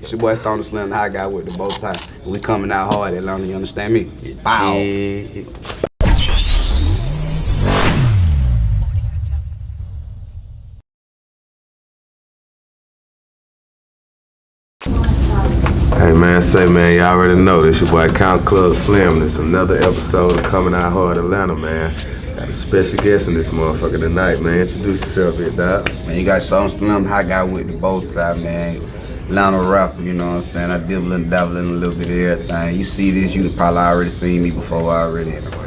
It's your boy Stoner Slim, the high guy with the bow tie. We coming out hard at Atlanta, you understand me? Bow. Hey man, y'all already know this your boy Count Club Slim. This another episode of Coming Out Hard Atlanta, man. Got a special guest in this motherfucker tonight, man. Introduce yourself, big dog. Man, you got Stoner Slim, the high guy with the bow tie, man. Atlanta rapper, you know what I'm saying? I dibble and dabble in a little bit of everything. You see this, you probably already seen me before already anyways.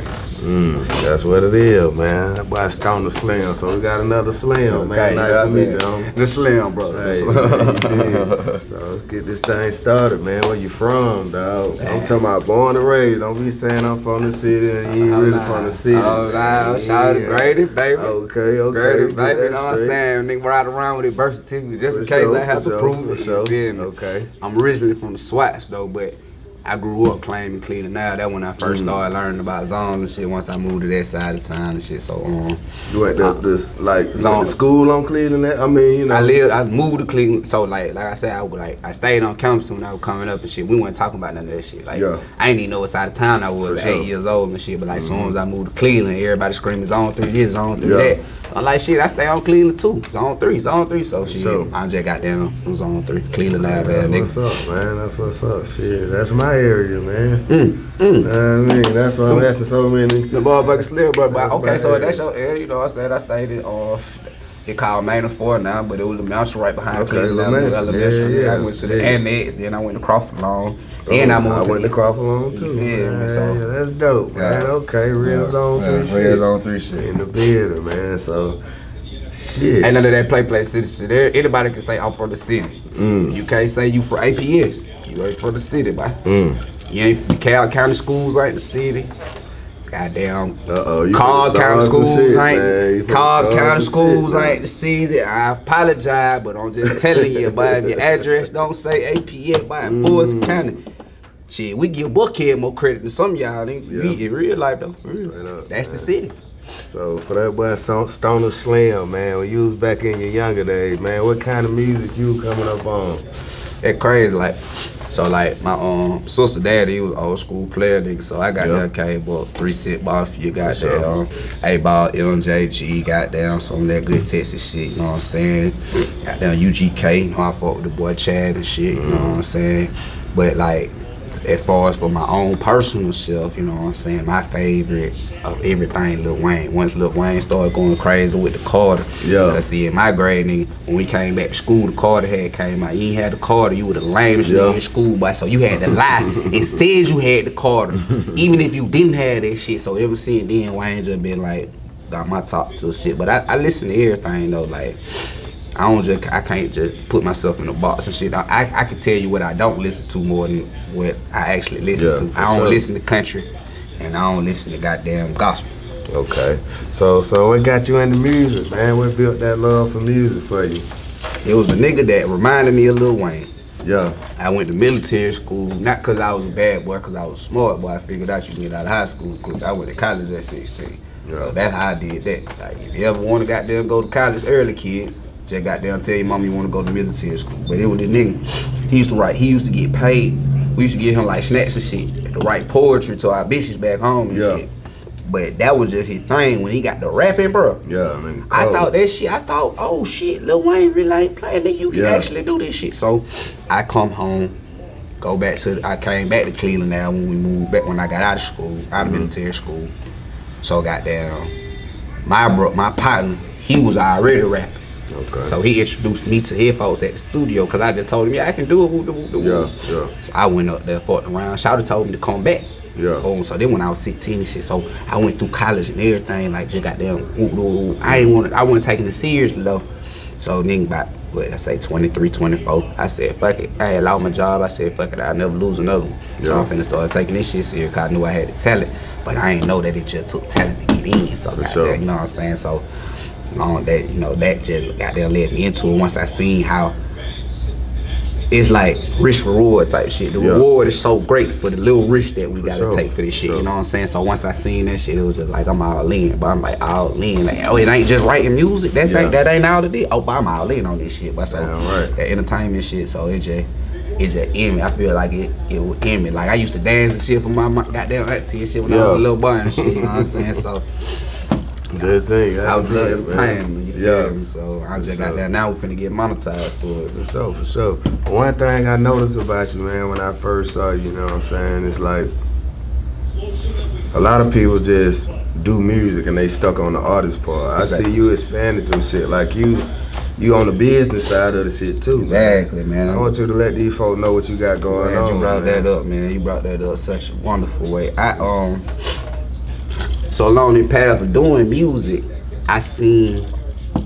That's what it is, man. That boy Stoner Slim, so we got another Slim, man. Nice to meet you, homie. The Slim, brother. Hey, man, so let's get this thing started, man. Where you from, dog? I'm talking about born and raised. Don't be saying I'm from the city and you ain't really from the city. Oh, nah, shout out to Grady, baby. Okay. Grady, baby, you know what I'm saying? Nigga ride around with his birth certificate just in case I have to prove it. Okay. I'm originally from the Swats, though, but I grew up claiming Cleveland. Now that when I first started learning about zones and shit, once I moved to that side of town and shit, so you went to school on Cleveland? I mean, you know, I moved to Cleveland, so like I said, I stayed on campus when I was coming up and shit. We weren't talking about none of that shit. Like I didn't even know what side of town I was. 8 years old and shit. But like as soon as I moved to Cleveland, everybody screaming zone 3 this, zone 3 that. I'm like shit, I stay on Cleveland too. Zone 3. So shit, I just got down from zone 3, Cleveland Lab. That's what's up, man. That's what's up. Shit, that's my area, man. I mean, that's why I'm asking so many. The motherfuckers still, but okay, so that's your area. You know, I said I stayed in it called Main 4 now, but it was the mansion right behind Cleveland. I went to the annex, then I went to Crawford Lawn, and I went to Crawford Lawn too. Yeah, that's dope, man. Okay, real zone 3 shit. Real zone 3 shit. In the building, man. So, shit. Ain't none of that play city shit. Anybody can say I'm from the city. You can't say you from APS. You ain't from the city, boy. You ain't from DeKalb County schools ain't the city. Goddamn. Cobb County schools ain't. Cobb County schools ain't the city. I apologize, but I'm just telling you, but if your address don't say APS, by Fulton County. Shit, we give Buckhead more credit than some of y'all. In real life though. That's the city. So for that boy Stoner Slim, man, when you was back in your younger days, man, what kind of music you coming up on? That crazy, like. So like my sister daddy, he was an old school player nigga, so I got that cable, 3 cent mafia, got down, A-ball, LMJG, got down some of that good Texas shit, you know what I'm saying? Got down UGK, you know, I fought with the boy Chad and shit, you know what I'm saying? But like, as far as for my own personal self, you know what I'm saying, my favorite of everything, Lil Wayne. Once Lil Wayne started going crazy with the Carter, I see in my grade, nigga, when we came back to school, the Carter had came out. You ain't had the Carter, you were the lamest nigga in school, boy. So you had to lie and said you had the Carter, even if you didn't have that shit. So ever since then, Wayne just been like, got my top to shit. But I listen to everything though, like, I can't just put myself in a box and shit. I can tell you what I don't listen to more than what I actually listen to. I don't listen to country, and I don't listen to goddamn gospel. Okay. So what got you into music, man? What built that love for music for you? It was a nigga that reminded me of Lil Wayne. Yeah. I went to military school, not because I was a bad boy, because I was smart, but I figured out you can get out of high school quick. I went to college at 16. So that's how I did that. Like, if you ever want to goddamn go to college early, kids, just got down, tell your mama you want to go to military school. But it was this nigga, he used to get paid. We used to give him like snacks and shit to write poetry to our bitches back home and shit. But that was just his thing when he got the rapping, bro. Yeah, I mean, I thought, oh shit, Lil Wayne really ain't playing, nigga, you can actually do this shit. So I come home, I came back to Cleveland now when we moved back, when I got out of school, out of military school. So goddamn, my partner, he was already rapping. Okay. So he introduced me to his folks at the studio because I just told him, I can do it. So I went up there, fought around. Shawty told me to come back. So then when I was 16 and shit, so I went through college and everything, like just goddamn I wasn't taking it seriously though. So then about, 23, 24, I said, fuck it. I had lost my job. I said, fuck it, I'll never lose another one. So I'm finna start taking this shit serious because I knew I had the talent, but I ain't know that it just took talent to get in. So you know what I'm saying? So that just goddamn led me into it once I seen how it's like risk reward type shit. The reward is so great for the little risk that we gotta take for this shit. You know what I'm saying? So once I seen that shit, it was just like I'm all in. But I'm like all in. Like, oh, it ain't just writing music. That ain't all it is. Oh, but I'm all in on this shit. But so that entertainment shit. So it just It's just in me. I feel like it was in me. Like I used to dance and shit for my goddamn auntie and shit when I was a little boy and shit. You know what I'm saying? So just think, I was love entertainment. You feel me? So I just got that. Now we finna get monetized for it. For sure. One thing I noticed about you, man, when I first saw you, you know what I'm saying? It's like a lot of people just do music and they stuck on the artist part. I see you expanded your shit. Like you on the business side of the shit too. Exactly, man. I want you to let these folks know what you got going on. You brought that up, man. You brought that up such a wonderful way. So along the path of doing music, I seen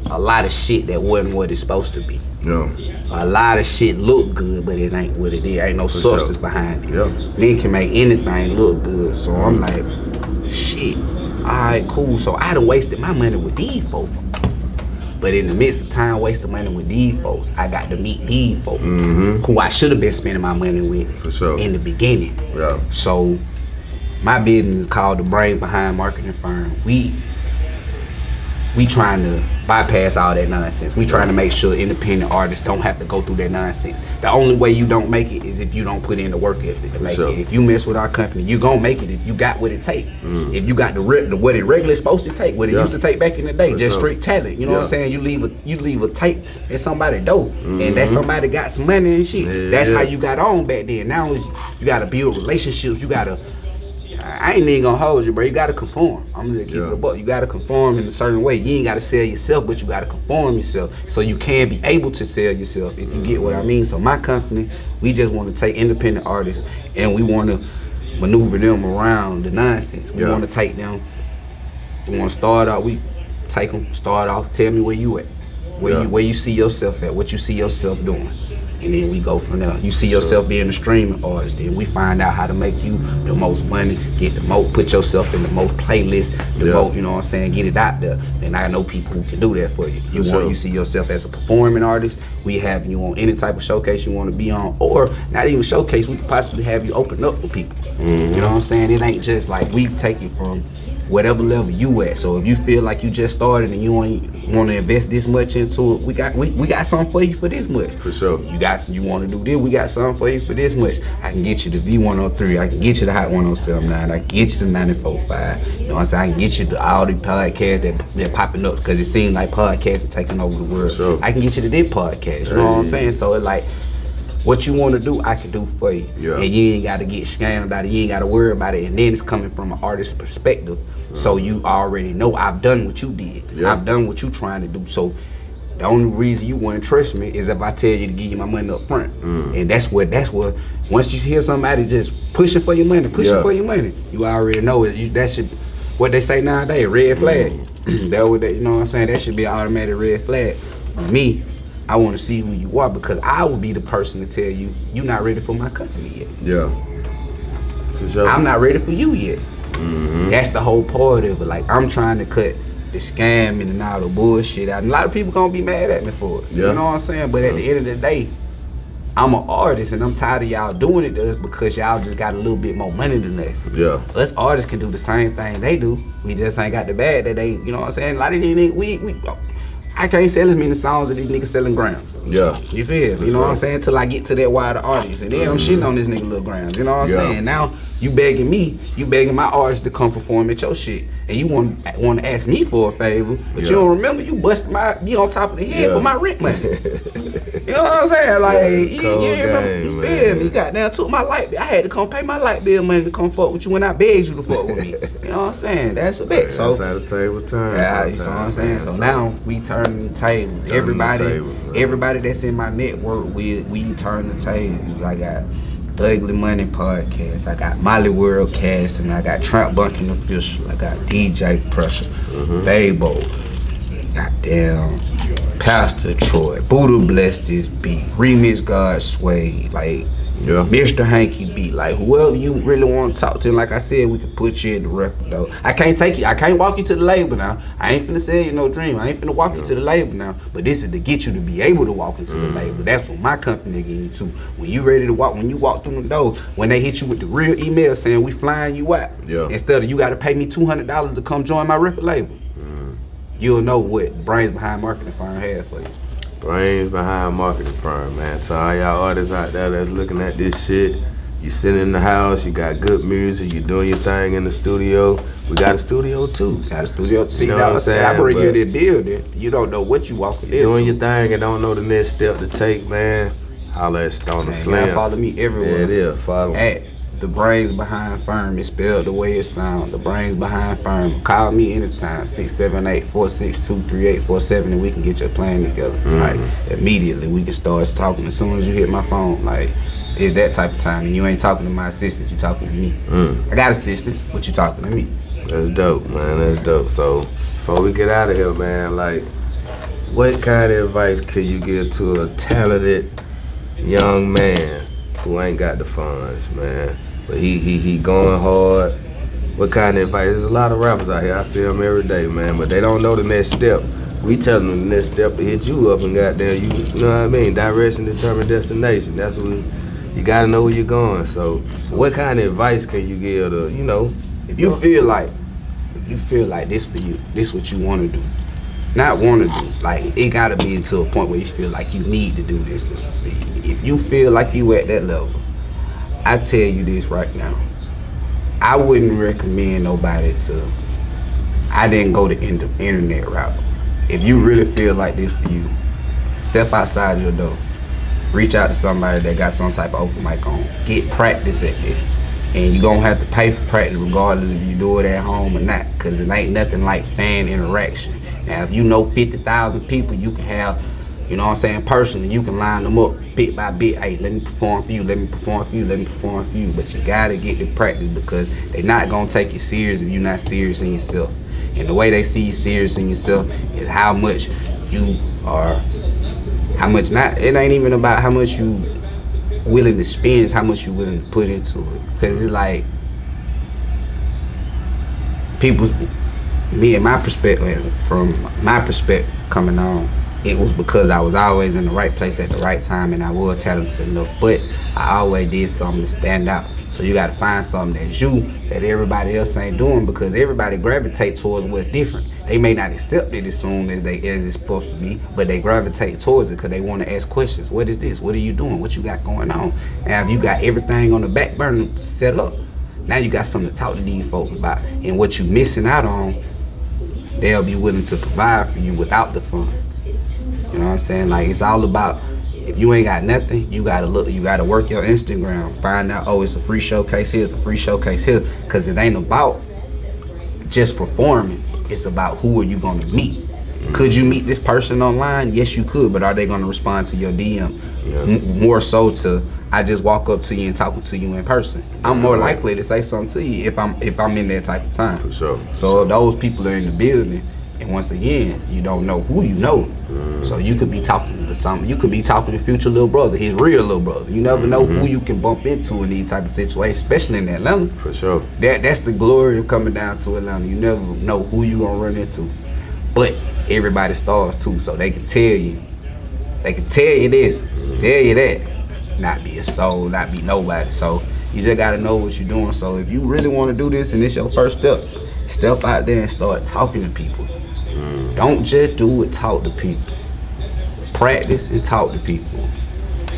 a lot of shit that wasn't what it's supposed to be. Yeah. A lot of shit look good, but it ain't what it is. Ain't no substance behind it. Yeah. Men can make anything look good. So I'm like, shit. Alright, cool. So I done wasted my money with these folks. But in the midst of time wasting money with these folks, I got to meet these folks who I should have been spending my money with in the beginning. Yeah. So my business is called the Brains Behind Marketing Firm. We trying to bypass all that nonsense. We trying to make sure independent artists don't have to go through that nonsense. The only way you don't make it is if you don't put in the work ethic to make it. If you mess with our company, you gonna make it if you got what it take. If you got what it regularly supposed to take, what it used to take back in the day, just straight talent. You know what I'm saying? You leave a tape at somebody's door, and that somebody got some money and shit. That's how you got on back then. Now you gotta build relationships. You gotta. I ain't even gonna hold you, bro. You gotta conform. I'm gonna keep it a buck. You gotta conform in a certain way. You ain't gotta sell yourself, but you gotta conform yourself so you can be able to sell yourself, if you get what I mean. So my company, we just want to take independent artists and we want to maneuver them around the nonsense. We want to take them. We want to start out. We take them. Start off. Tell me where you at. Where you see yourself at. What you see yourself doing. And then we go from there. You see yourself being a streaming artist, then we find out how to make you the most money, get the most, put yourself in the most playlists, most, you know what I'm saying, get it out there. And I know people who can do that for you. You see yourself as a performing artist, we have you on any type of showcase you want to be on, or not even showcase, we could possibly have you open up for people. You know what I'm saying? It ain't just like we take you from whatever level you at. So if you feel like you just started and you ain't want to invest this much into it, we got something for you for this much. For sure. You want to do this, we got something for you for this much. I can get you the V103, I can get you the Hot 1079, I can get you the 94.5. You know what I'm saying? I can get you all the podcasts that popping up because it seems like podcasts are taking over the world. Sure. I can get you to this podcast. You know what I'm saying? So it's like, what you want to do, I can do for you. And you ain't got to get scammed out of it. You ain't got to worry about it. And then it's coming from an artist's perspective. So you already know I've done what you did. I've done what you trying to do. So the only reason you wouldn't trust me is if I tell you to give you my money up front. And that's what, once you hear somebody just pushing for your money, you already know it. That should, what they say nowadays, red flag. That would, you know what I'm saying? That should be an automatic red flag. For me, I want to see who you are because I will be the person to tell you, you're not ready for my company yet. For sure. I'm not ready for you yet. That's the whole part of it. Like, I'm trying to cut the scamming and all the bullshit out. And a lot of people gonna be mad at me for it. You know what I'm saying? But at the end of the day, I'm an artist and I'm tired of y'all doing it to us because y'all just got a little bit more money than us. Us artists can do the same thing they do. We just ain't got the bag that they, you know what I'm saying? A lot of these niggas, I can't sell as many songs as these niggas selling grams. You feel me? You know what I'm saying? Till I get to that wider audience. And then I'm shitting on this nigga little grams. You know what I'm saying? Now, you begging my artist to come perform at your shit. And you want to ask me for a favor, but you don't remember you busted me on top of the head for my rent money. You know what I'm saying? Like, you feel me? You goddamn took my light bill. I had to come pay my light bill money to come fuck with you when I begged you to fuck with me. You know what I'm saying? That's a bet. So, that's how the table turns. You know what I'm saying? So now we turn the tables. Everybody that's in my network, we turn the tables. I got Ugly Money Podcast, I got Molly World Cast, and I got Trap Bunking Official, I got DJ Pressure, Fabo, goddamn Pastor Troy, Buddha Bless This Beat, Remix God Sway, like Mr. Hanky Beat, like whoever you really want to talk to. Like I said, we can put you in the record though. I can't walk you to the label now. I ain't finna sell you no dream. I ain't finna walk you to the label now. But this is to get you to be able to walk into the label. That's what my company getting you to. When you ready to walk, when you walk through the door, when they hit you with the real email saying we flying you out, instead of you gotta pay me $200 to come join my record label, you'll know what Brains Behind Marketing Firm had for you. Brains behind marketing firm, man. To all y'all artists out there that's looking at this shit, you sitting in the house, you got good music, you doing your thing in the studio. We got a studio too. Got a studio. See, you know what I'm saying? I bring you the building. You don't know what you walking into. Doing your thing and don't know the next step to take, man. Holla at STONER Slim. Follow me everywhere. Yeah, it is. Follow me. At the Brains Behind Firm. It's spelled the way it sounds. The Brains Behind Firm. Call me anytime. 678-462-3847 and we can get your plan together. Like immediately. We can start talking as soon as you hit my phone. Like it's that type of time. And you ain't talking to my assistants, you talking to me. I got assistants, but you talking to me. That's dope, man. That's dope. So before we get out of here, man, like what kind of advice could you give to a talented young man who ain't got the funds, man? But he going hard. What kind of advice? There's a lot of rappers out here. I see them every day, man, but they don't know the next step. We telling them the next step to hit you up and goddamn you know what I mean? Direction, determine destination. That's what you gotta know where you're going. So what kind of advice can you give to, you know? If you feel like this for you, this what you wanna do. Not wanna do. Like it gotta be to a point where you feel like you need to do this to succeed. If you feel like you at that level, I tell you this right now. I wouldn't recommend nobody to. I didn't go the internet route. If you really feel like this for you, step outside your door. Reach out to somebody that got some type of open mic on. Get practice at this. And you're gonna have to pay for practice regardless if you do it at home or not, because it ain't nothing like fan interaction. Now, if you know 50,000 people, you can have, you know what I'm saying, personally, you can line them up bit by bit. Hey, let me perform for you, let me perform for you, let me perform for you. But you gotta get the practice because they're not gonna take you serious if you're not serious in yourself. And the way they see you serious in yourself is how much you are, it ain't even about how much you willing to spend, it's how much you willing to put into it. Because it's like, from my perspective coming on, it was because I was always in the right place at the right time and I was talented enough, but I always did something to stand out. So you gotta find something that's you, that everybody else ain't doing, because everybody gravitate towards what's different. They may not accept it as soon as it's supposed to be, but they gravitate towards it because they want to ask questions. What is this? What are you doing? What you got going on? Now if you got everything on the back burner set up, now you got something to talk to these folks about. And what you missing out on, they'll be willing to provide for you without the funds. You know what I'm saying? Like it's all about, if you ain't got nothing, you gotta work your Instagram, find out, oh, it's a free showcase here, it's a free showcase here, because it ain't about just performing, it's about who are you gonna meet. Could you meet this person online? Yes, you could, but are they gonna respond to your DM? Yeah. More so to, I just walk up to you and talk to you in person. I'm more likely to say something to you if I'm in that type of time. For sure. So if those people are in the building, and once again, you don't know who you know. So you could be talking to something. You could be talking to future little brother, his real little brother. You never know who you can bump into in these type of situations, especially in Atlanta. For sure. That's the glory of coming down to Atlanta. You never know who you gonna run into. But everybody stars too, so they can tell you. They can tell you this, tell you that. Not be a soul, not be nobody. So you just gotta know what you're doing. So if you really wanna do this and it's your first step, step out there and start talking to people. Don't just do it, talk to people. Practice and talk to people.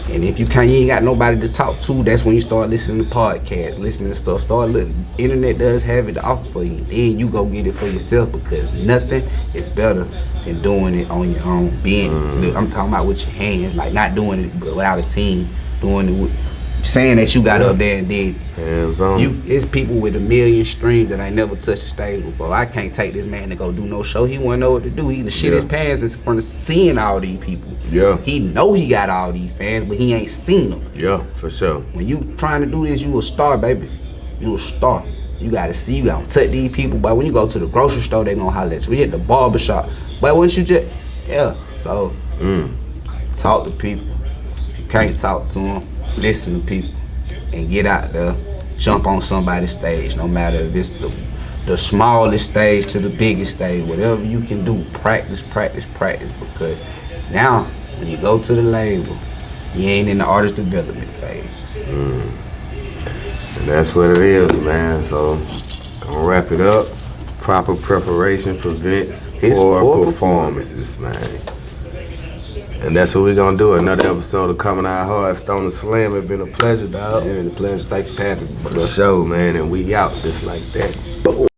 And if you ain't got nobody to talk to, that's when you start listening to podcasts, listening to stuff. Start looking. Internet does have it to offer for you. Then you go get it for yourself, because nothing is better than doing it on your own. I'm talking about with your hands, like not doing it without a team, doing it with, saying that you got up there and did. Hands on. It's people with 1 million streams that ain't never touched the stage before. I can't take this man to go do no show. He wouldn't know what to do. He shit his pants in front of seeing all these people. Yeah. He know he got all these fans, but he ain't seen them. Yeah, for sure. When you trying to do this, you a star, baby. You a star. You gotta see, you gotta touch these people. But when you go to the grocery store, they gonna holler at you. We hit the barber shop. But once you just, so talk to people. If you can't talk to them, listen to people and get out there, jump on somebody's stage, no matter if it's the smallest stage to the biggest stage, whatever you can do, practice, because now when you go to the label, you ain't in the artist development phase. And that's what it is, man. So gonna wrap it up. Proper preparation prevents poor performances, man. And that's what we gonna do. Another episode of Coming Out Hard, Stoner Slam. It's been a pleasure, dog. It's been a pleasure. Thank you for having me. For sure, man. And we out just like that. Boom.